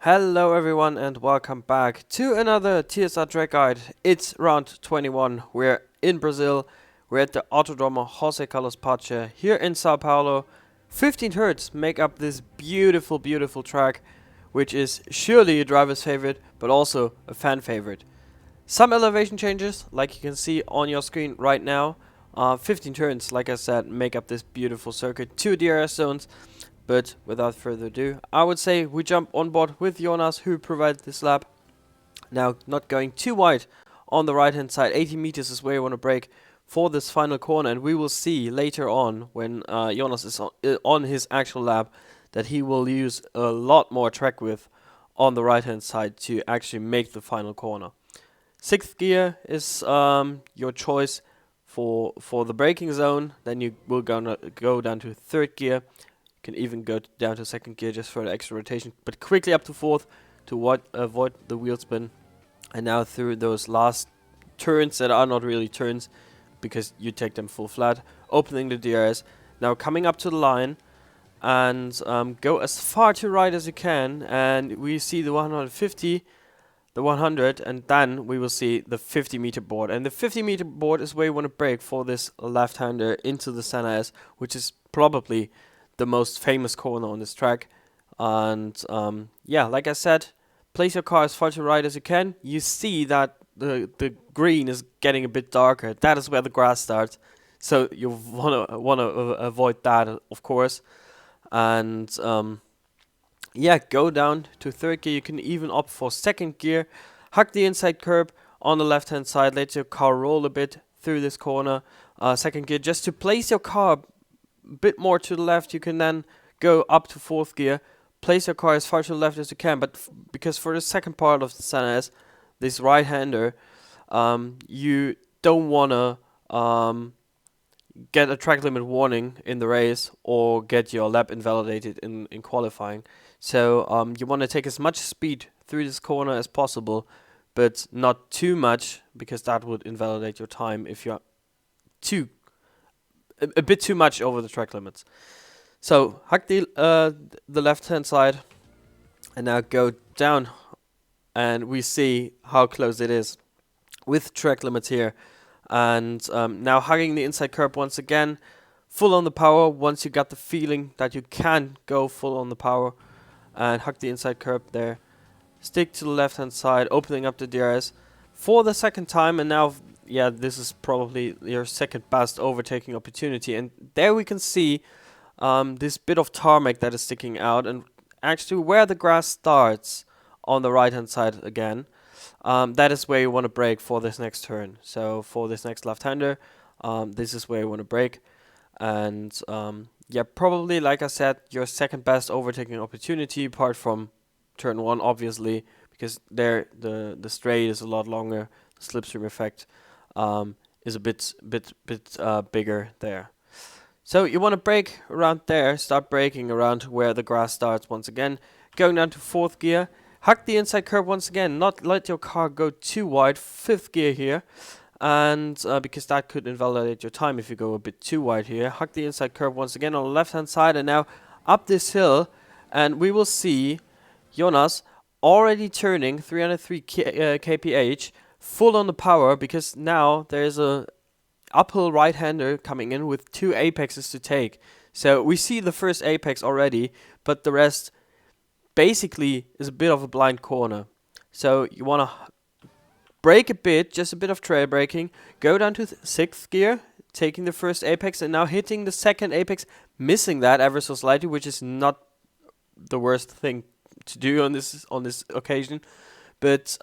Hello everyone and welcome back to another TSR track guide. It's round 21. We're in Brazil. We're at the Autodromo José Carlos Pache here in Sao Paulo. 15 hertz make up this beautiful track, which is surely a driver's favorite, but also a fan favorite. Some elevation changes, like you can see on your screen right now. 15 turns, like I said, make up this beautiful circuit. 2 DRS zones. But without further ado, I would say we jump on board with Jonas, who provided this lap. Now, not going too wide on the right hand side, 80 meters is where you want to brake for this final corner, and we will see later on when Jonas is on his actual lap that he will use a lot more track width on the right hand side to actually make the final corner. 6th gear is your choice for the braking zone. Then you will go down to 3rd gear. Can even go down to 2nd gear just for the extra rotation, but quickly up to 4th to avoid the wheel spin. And now through those last turns that are not really turns because you take them full flat, opening the DRS. Now coming up to the line and go as far to right as you can, and we see the 150, the 100, and then we will see the 50 meter board. And the 50 meter board is where you want to brake for this left-hander into the Senna S, which is probably the most famous corner on this track. And yeah, like I said, place your car as far to right as you can. You see that the green is getting a bit darker. That is where the grass starts, so you wanna avoid that, of course. And yeah, go down to 3rd gear. You can even opt for 2nd gear. Hug the inside curb on the left hand side. Let your car roll a bit through this corner. 2nd gear, just to place your car bit more to the left. You can then go up to 4th gear, place your car as far to the left as you can, but because for the second part of the Senna S, this right-hander, you don't want to get a track limit warning in the race or get your lap invalidated in qualifying. So you want to take as much speed through this corner as possible, but not too much, because that would invalidate your time if you're a bit too much over the track limits. So hug the left hand side and now go down, and we see how close it is with track limits here. And now hugging the inside curb once again, full on the power once you got the feeling that you can go full on the power, and hug the inside curb there. Stick to the left hand side, opening up the DRS for the second time, and now yeah, this is probably your second best overtaking opportunity. And there we can see this bit of tarmac that is sticking out, and actually where the grass starts on the right hand side again, that is where you want to brake for this next turn. So for this next left-hander, this is where you want to brake. And yeah, probably, like I said, your second best overtaking opportunity, apart from turn 1, obviously, because there the straight is a lot longer. The slipstream effect is a bit bigger there. So you want to brake around there, start braking around where the grass starts once again. Going down to 4th gear, hug the inside curb once again, not let your car go too wide. 5th gear here, and because that could invalidate your time if you go a bit too wide here. Hug the inside curb once again on the left hand side, and now up this hill, and we will see Jonas already turning 303 kph, full on the power, because now there's a uphill right-hander coming in with 2 apexes to take. So we see the first apex already, but the rest basically is a bit of a blind corner. So you want to brake a bit, just a bit of trail braking, go down to 6th gear, taking the first apex, and now hitting the second apex, missing that ever so slightly, which is not the worst thing to do on this occasion, but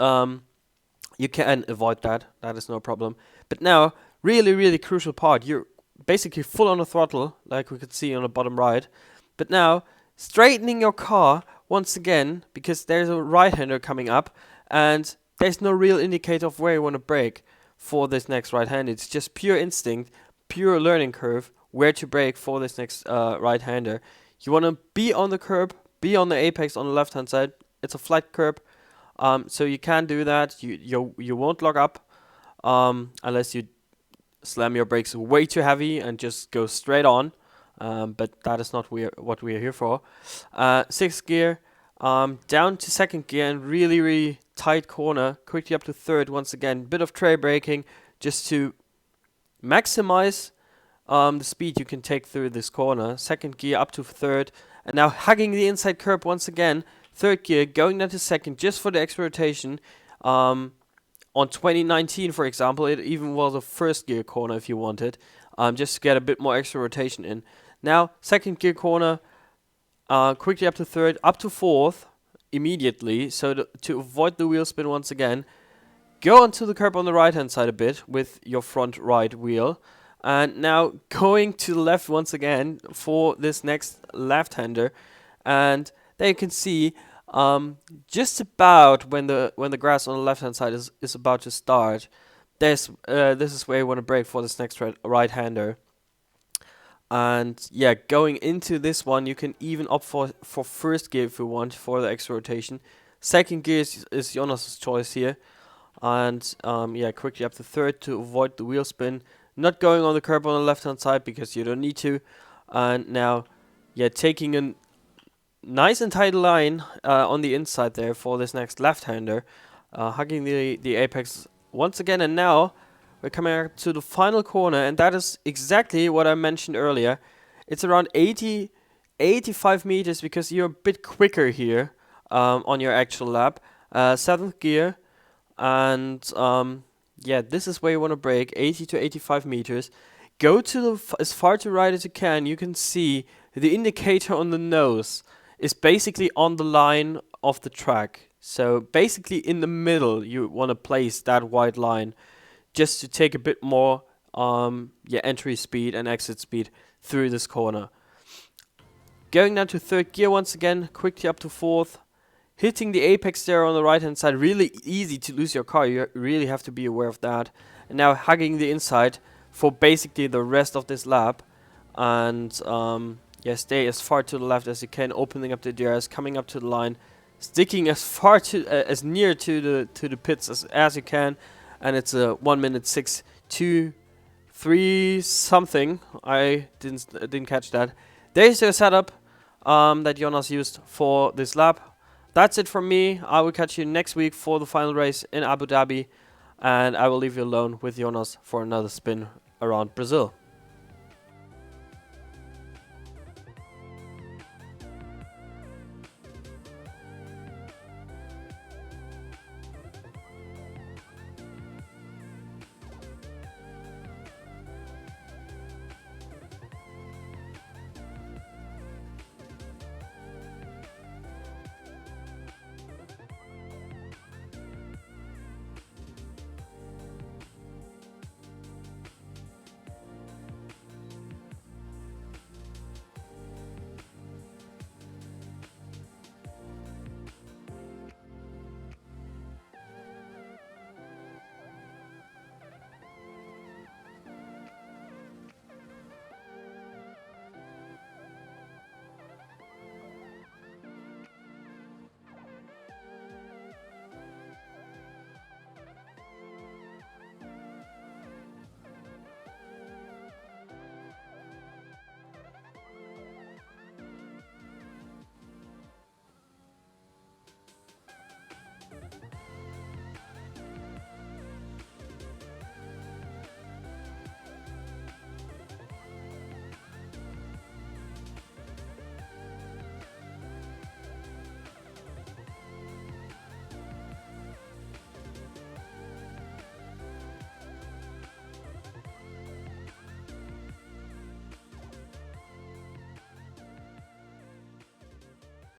you can avoid that. That is no problem. But now, really crucial part. You're basically full on the throttle, like we could see on the bottom right. But now, straightening your car once again, because there's a right-hander coming up, and there's no real indicator of where you want to brake for this next right-hander. It's just pure instinct, pure learning curve, where to brake for this next right-hander. You want to be on the curb, be on the apex on the left-hand side. It's a flat curb, so you can do that. You won't lock up unless you slam your brakes way too heavy and just go straight on. But that is not what we are here for. 6th gear, down to second gear and really tight corner, quickly up to third once again. Bit of tray braking just to maximize the speed you can take through this corner. Second gear up to third, and now hugging the inside curb once again. Third gear, going down to second just for the extra rotation. On 2019, for example, it even was a first gear corner if you wanted, just to get a bit more extra rotation in. Now, second gear corner, quickly up to third, up to fourth immediately, so to avoid the wheel spin once again. Go onto the curb on the right hand side a bit with your front right wheel, and now going to the left once again for this next left-hander, and there you can see just about when the grass on the left hand side is about to start, this is where you want to brake for this next right-hander. And yeah, going into this one, you can even opt for first gear if you want for the extra rotation. Second gear is Jonas' choice here. And yeah, quickly up to third to avoid the wheel spin. Not going on the curb on the left hand side because you don't need to. And now, yeah, taking a nice and tight line on the inside there for this next left-hander. Hugging the apex once again, and now we're coming up to the final corner, and that is exactly what I mentioned earlier. It's around 85 meters because you're a bit quicker here on your actual lap. 7th gear, and yeah, this is where you want to brake, 80 to 85 meters. Go to as far to right as you can. You can see the indicator on the nose is basically on the line of the track. So basically in the middle you want to place that white line just to take a bit more entry speed and exit speed through this corner. Going down to third gear once again, quickly up to fourth. Hitting the apex there on the right hand side, really easy to lose your car, you really have to be aware of that. And now hugging the inside for basically the rest of this lap. And yeah, stay as far to the left as you can, opening up the DRS, coming up to the line, sticking as far to as near to the pits as you can, and it's a 1:06.23 something. I didn't catch that. There's your setup that Jonas used for this lap. That's it from me. I will catch you next week for the final race in Abu Dhabi, and I will leave you alone with Jonas for another spin around Brazil.